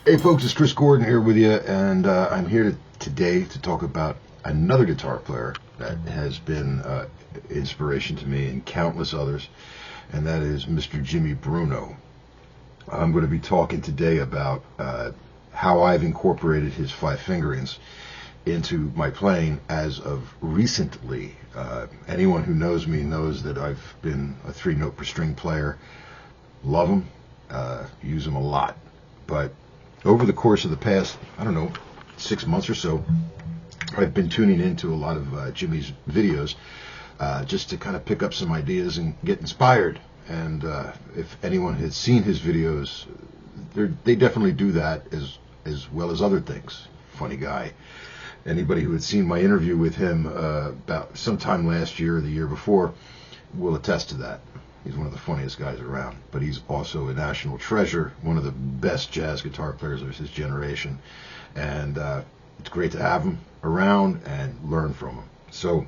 Hey folks, it's Chris Gordon here with you, and I'm here today to talk about another guitar player that has been inspiration to me and countless others, and that is Mr. Jimmy Bruno. I'm going to be talking today about how I've incorporated his five fingerings into my playing as of recently. Anyone who knows me knows that I've been a 3-note per string player. Love them, use them a lot, but over the course of the past, 6 months or so, I've been tuning into a lot of Jimmy's videos just to kind of pick up some ideas and get inspired. And if anyone has seen his videos, they definitely do that as well as other things. Funny guy. Anybody who had seen my interview with him about sometime last year or the year before will attest to that. He's one of the funniest guys around, but he's also a national treasure, one of the best jazz guitar players of his generation, and it's great to have him around and learn from him. So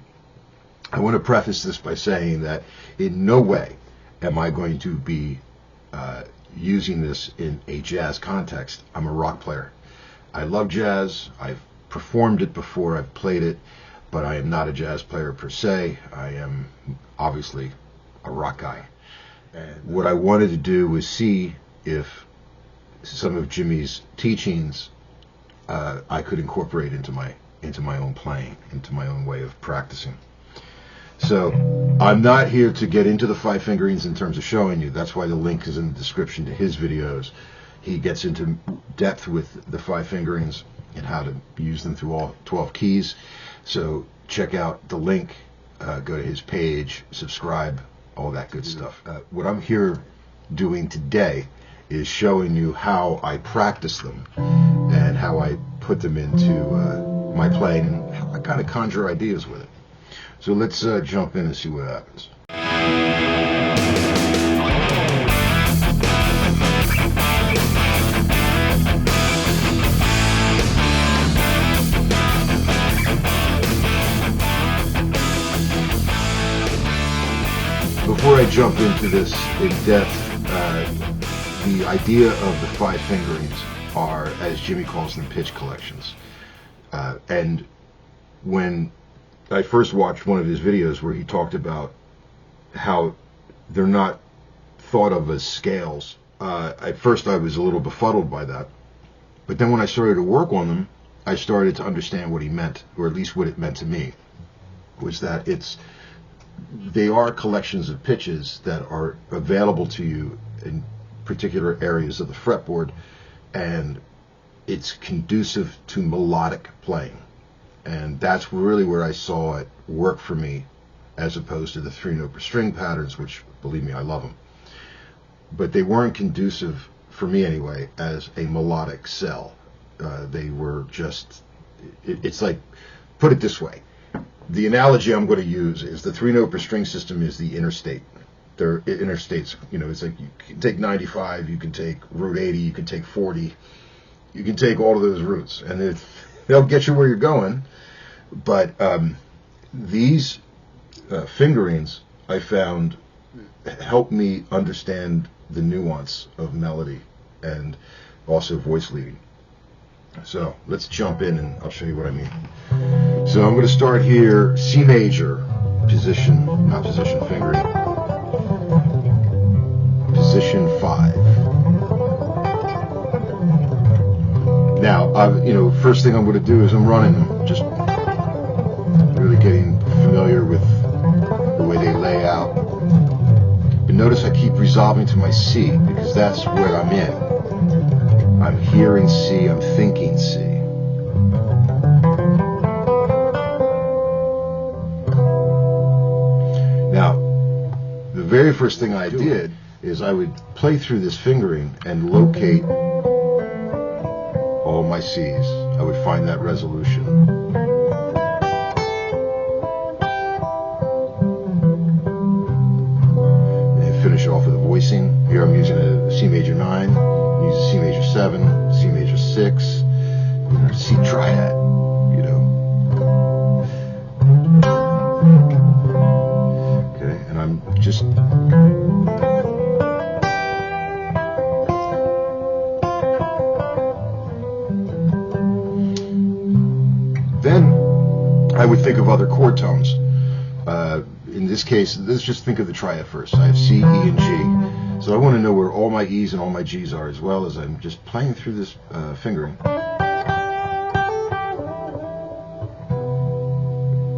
I want to preface this by saying that in no way am I going to be using this in a jazz context. I'm a rock player. I love jazz. I've performed it before. I've played it, but I am not a jazz player per se. I am obviously a rock guy. And what I wanted to do was see if some of Jimmy's teachings I could incorporate into my own playing, into my own way of practicing. So I'm not here to get into the five fingerings in terms of showing you. That's why the link is in the description to his videos. He gets into depth with the five fingerings and how to use them through all 12 keys. So check out the link, go to his page, subscribe, all that good stuff. What I'm here doing today is showing you how I practice them and how I put them into my playing and how I kind of conjure ideas with it. So let's jump in and see what happens. Before I jump into this in depth, the idea of the five fingerings are, as Jimmy calls them, pitch collections. And when I first watched one of his videos where he talked about how they're not thought of as scales, at first I was a little befuddled by that. But then when I started to work on them, I started to understand what he meant, or at least what it meant to me, was that they are collections of pitches that are available to you in particular areas of the fretboard, and it's conducive to melodic playing. And that's really where I saw it work for me, as opposed to the 3-note per string patterns, which, believe me, I love them. But they weren't conducive, for me anyway, as a melodic cell. They were just, it's like, put it this way. The analogy I'm going to use is the 3-note per string system is the interstate. They're interstates, it's like you can take 95, you can take Route 80, you can take 40, you can take all of those routes, and they'll get you where you're going. But these fingerings, I found, help me understand the nuance of melody and also voice leading. So let's jump in and I'll show you what I mean. So I'm going to start here, C major, position, not position fingering, position 5. Now, first thing I'm going to do is I'm running them, just really getting familiar with the way they lay out. But notice I keep resolving to my C because that's where I'm in. I'm hearing C, I'm thinking C. Now, the very first thing I did is I would play through this fingering and locate all my C's. I would find that resolution. And finish off with a voicing. Here I'm using a C major 9, use a C major 7, C major 6, C triad, Okay, and I'm just I would think of other chord tones. In this case, let's just think of the triad first. I have C, E, and G. So I want to know where all my E's and all my G's are, as well as I'm just playing through this fingering.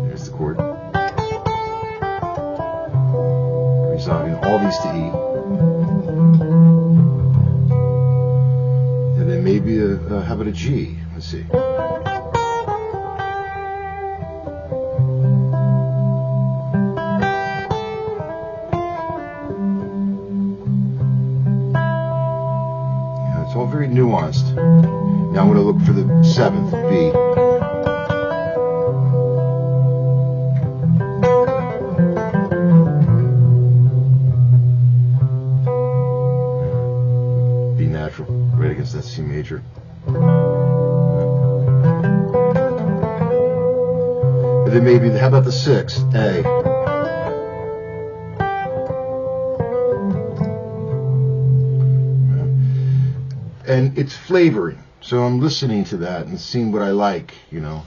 There's the chord. Resolving all these to E. And then maybe how about a G? Let's see. It's all very nuanced. Now I'm going to look for the 7th, B. B natural, right against that C major. And then maybe, how about the 6th, A. And it's flavoring, so I'm listening to that and seeing what I like, you know.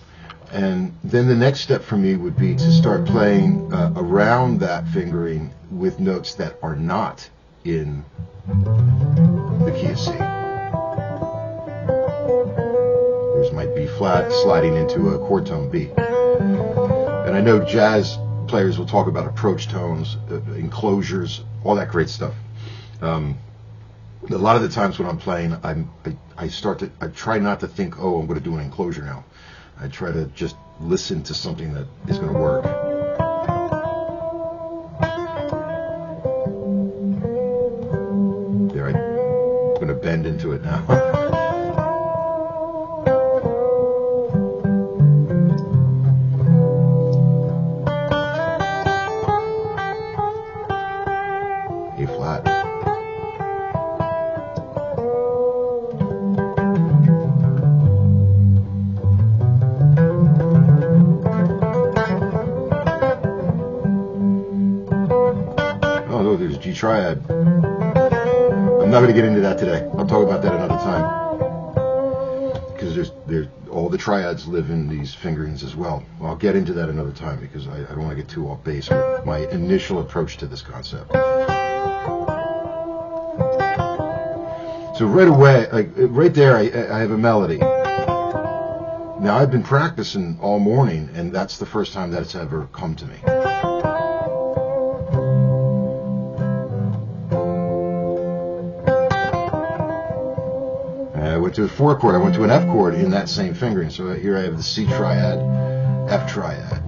And then the next step for me would be to start playing around that fingering with notes that are not in the key of C. There's my B flat sliding into a chord tone B. And I know jazz players will talk about approach tones, enclosures, all that great stuff. A lot of the times when I'm playing, I try not to think, oh, I'm going to do an enclosure now. I try to just listen to something that is going to work. There, I'm going to bend into it now. A flat. There's G triad. I'm not going to get into that today. I'll talk about that another time, because there's all the triads live in these fingerings as well. I'll get into that another time, because I don't want to get too off base with my initial approach to this concept. So right away, like right there, I have a melody. Now I've been practicing all morning, and that's the first time that it's ever come to me. I went to a 4 chord, I went to an F chord in that same fingering. So here I have the C triad, F triad.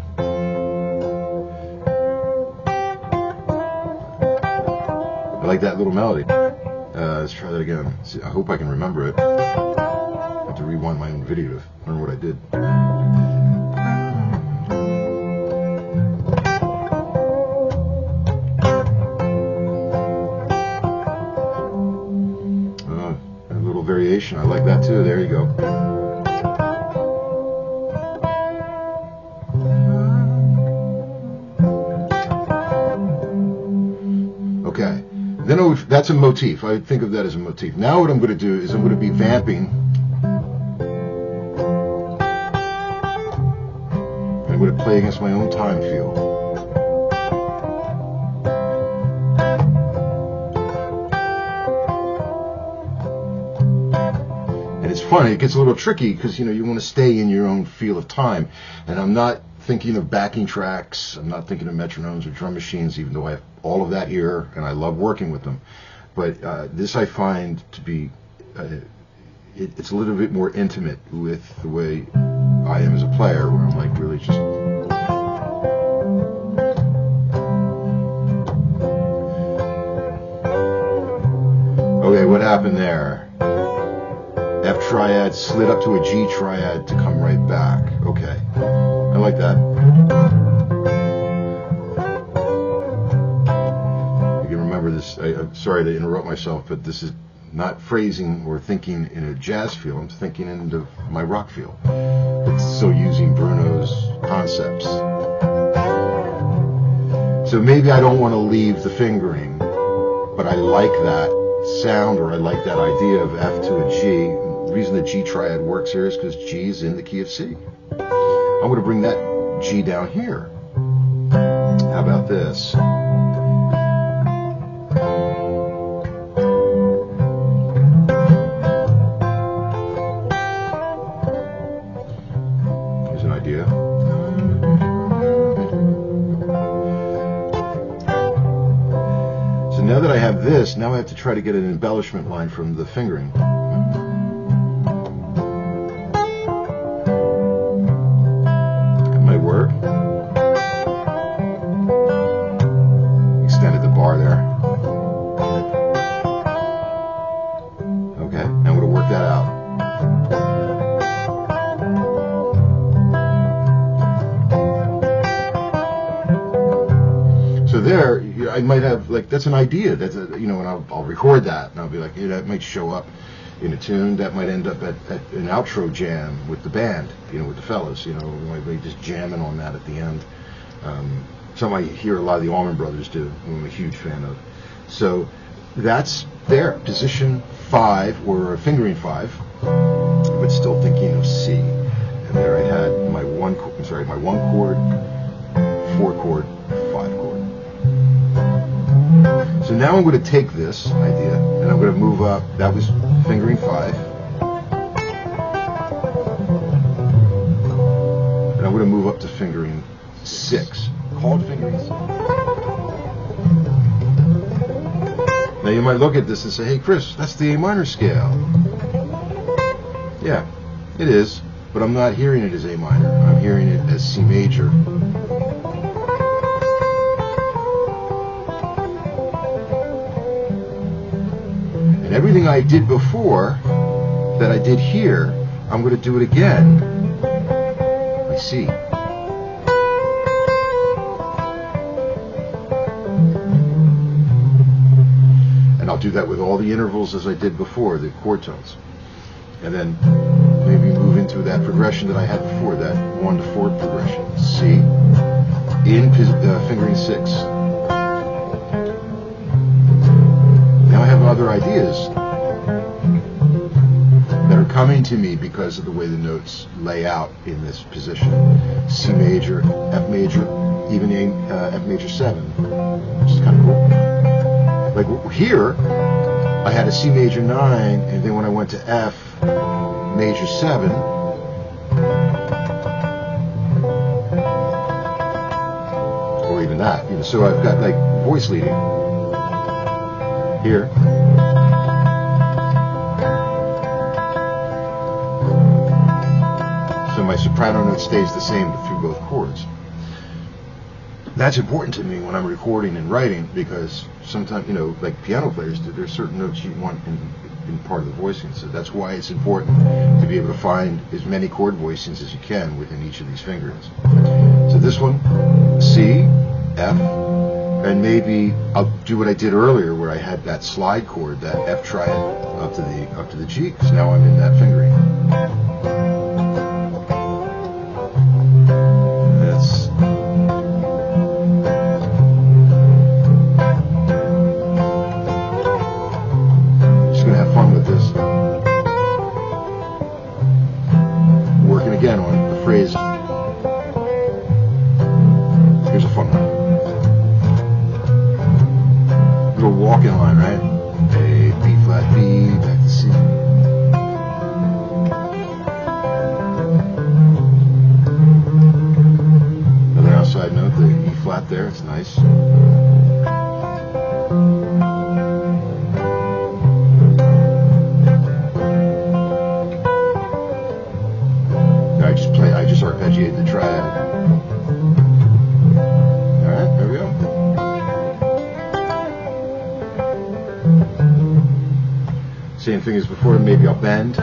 I like that little melody. Let's try that again. See, I hope I can remember it. I have to rewind my own video to learn what I did. Variation, I like that too. There you go. Okay, then that's a motif. I think of that as a motif. Now what I'm going to do is I'm going to be vamping. I'm going to play against my own time feel. It's funny, it gets a little tricky because you want to stay in your own feel of time, and I'm not thinking of backing tracks, I'm not thinking of metronomes or drum machines, even though I have all of that here and I love working with them. But this I find to be it's a little bit more intimate with the way I am as a player, where I'm like really just okay, what happened there? F triad slid up to a G triad to come right back. Okay, I like that. You can remember this. I'm sorry to interrupt myself, but this is not phrasing or thinking in a jazz feel. I'm thinking into my rock feel. It's still using Bruno's concepts. So maybe I don't want to leave the fingering, but I like that sound, or I like that idea of F to a G. The reason the G triad works here is because G is in the key of C. I'm going to bring that G down here. How about this? Here's an idea. So now that I have this, now I have to try to get an embellishment line from the fingering. That might work. Extended the bar there. Okay, now I'm going to work that out. So there, I might have, like, that's an idea. That's a, and I'll record that, and I'll be like, yeah, that might show up in a tune. That might end up at an outro jam with the band, with the fellas. We might be just jamming on that at the end. Something I hear a lot of the Allman Brothers do, who I'm a huge fan of. So that's there, position 5 or fingering 5, but still thinking of C. And there I had my one chord, 4 chord, 5 chord. So now I'm going to take this idea and I'm going to move up. That was fingering 5. And I'm going to move up to fingering 6. Called fingering 6. Now you might look at this and say, hey Chris, that's the A minor scale. Yeah, it is, but I'm not hearing it as A minor. I'm hearing it as C major. And everything I did before that I did here, I'm going to do it again by C. And I'll do that with all the intervals as I did before, the chord tones. And then maybe move into that progression that I had before, that 1 to 4 progression. C, in fingering 6. Now I have other ideas that are coming to me because of the way the notes lay out in this position. C major, F major, even F major 7, which is kind of cool. Like here, I had a C major 9, and then when I went to F major 7, or even that, so I've got like voice leading here. So my soprano note stays the same through both chords. That's important to me when I'm recording and writing, because sometimes, like piano players do, there's certain notes you want in part of the voicing. So that's why it's important to be able to find as many chord voicings as you can within each of these fingerings. So this one, C, F, and maybe I'll do what I did earlier where I had that slide chord, that F triad up to the G, because now I'm in that fingering. Again on the phrase. Here's a fun one. Little walking line, right? A, B flat, B, back to C. Another outside note, the E flat there, it's nice. I just arpeggiate the triad. Alright, there we go. Same thing as before, maybe I'll bend.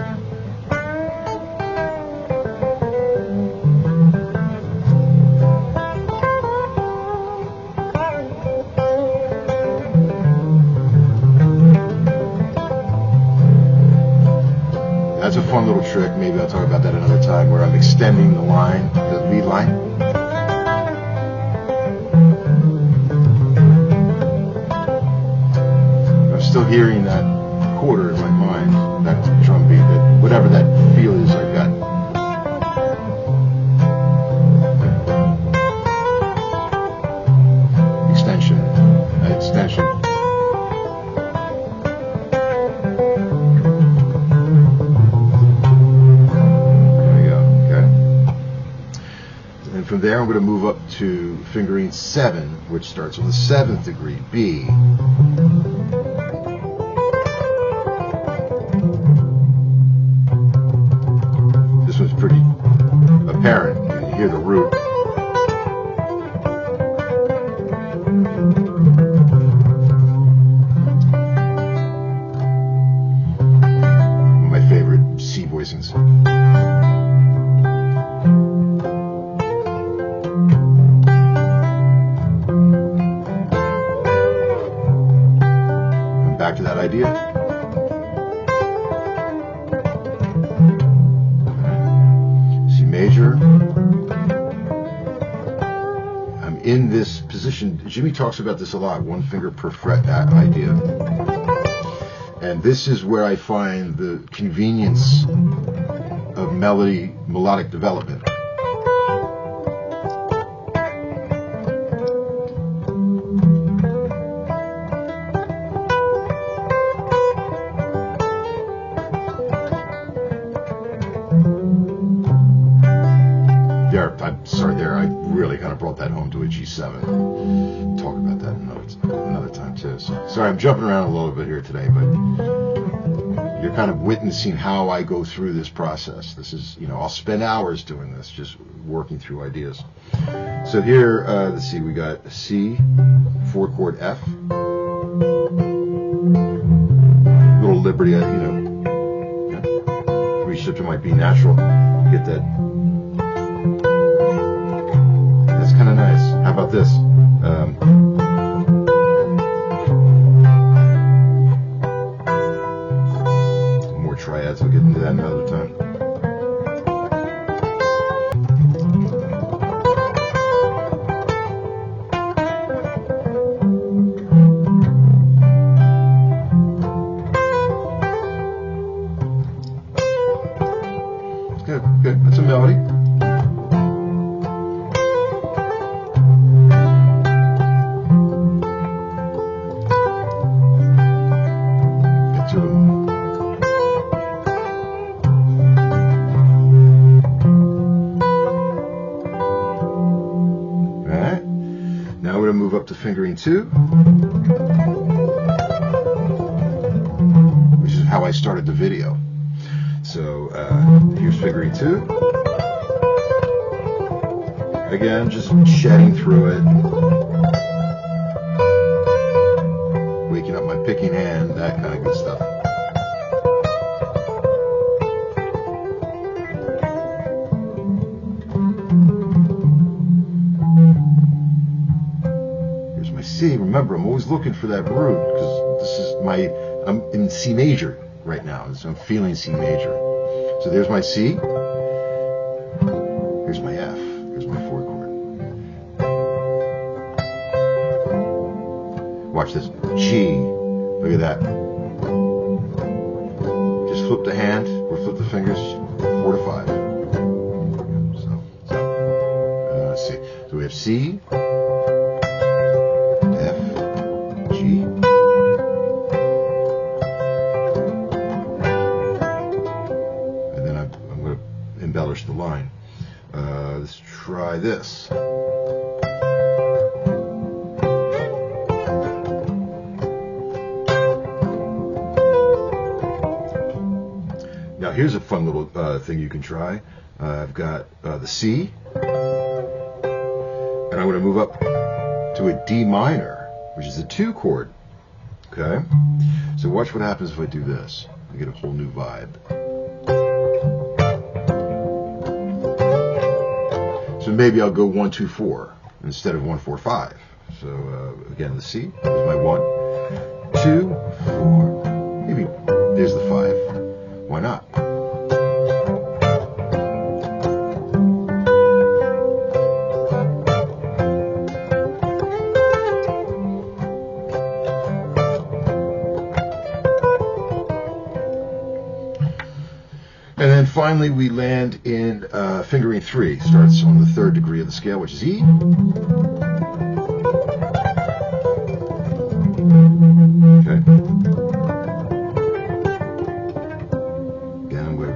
That's a fun little trick. Maybe I'll talk about that another time, where I'm extending the line, the lead line. I'm still hearing that quarter in my mind, that drum beat, that whatever that feel is I've got. there, I'm going to move up to fingering 7, which starts on the 7th degree, B. This one's pretty apparent. You hear the root. My favorite C voicings. Back to that idea. C major. I'm in this position. Jimmy talks about this a lot, one finger per fret idea. And this is where I find the convenience of melodic development. I really kind of brought that home to a G7. Talk about that another time too. So, sorry, I'm jumping around a little bit here today, but you're kind of witnessing how I go through this process. This is, I'll spend hours doing this, just working through ideas. So here, let's see, we got C, 4-chord F, little liberty, reach up to my B natural, get that. Kind of nice. How about this? More triads. We'll get into that another time. Good, good. That's a melody. Up to fingering 2, which is how I started the video. So here's fingering 2. Again, just shedding through it, waking up my picking hand, that kind of good stuff. C. Remember, I'm always looking for that root because this is I'm in C major right now, so I'm feeling C major. So there's my C. Here's my F. Here's my 4-chord. Watch this. G. Look at that. Just flip the hand or flip the fingers. 4 to 5. Let's see. So we have C. Embellish the line. Let's try this. Now here's a fun little thing you can try. I've got the C, and I'm going to move up to a D minor, which is a 2-chord. Okay? So watch what happens if I do this. I get a whole new vibe. So maybe I'll go 1, 2, 4 instead of 1, 4, 5. So again, the C is my 1, 2, 4. Maybe there's the 5. Why not? And then finally we land in fingering 3. Starts on the 3rd degree of the scale, which is E. Okay. Again, I'm going to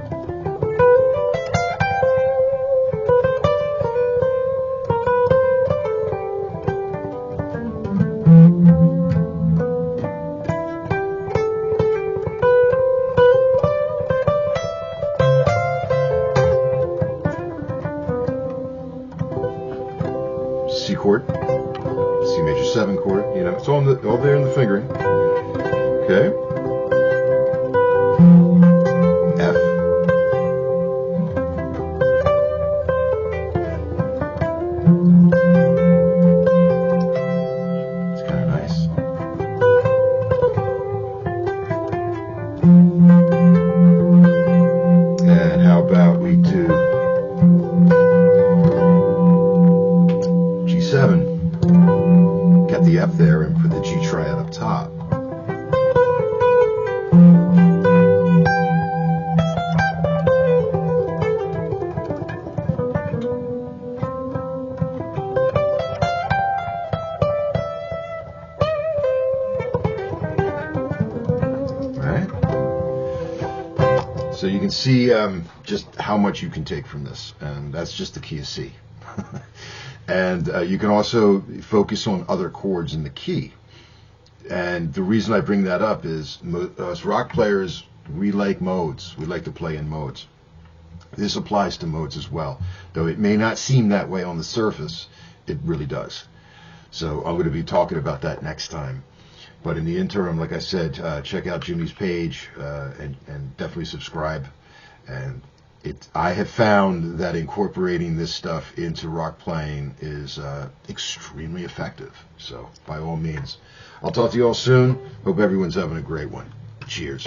chord, C major 7 chord. You know, it's all there in the fingering. Okay. F. It's kind of nice. And how about we do G7? Get the F there and put the G triad up top. So you can see just how much you can take from this, and that's just the key of C. And you can also focus on other chords in the key. And the reason I bring that up is us rock players, we like modes. We like to play in modes. This applies to modes as well. Though it may not seem that way on the surface, it really does. So I'm going to be talking about that next time. But in the interim, like I said, check out Jimmy's page and definitely subscribe. And I have found that incorporating this stuff into rock playing is extremely effective. So by all means, I'll talk to you all soon. Hope everyone's having a great one. Cheers.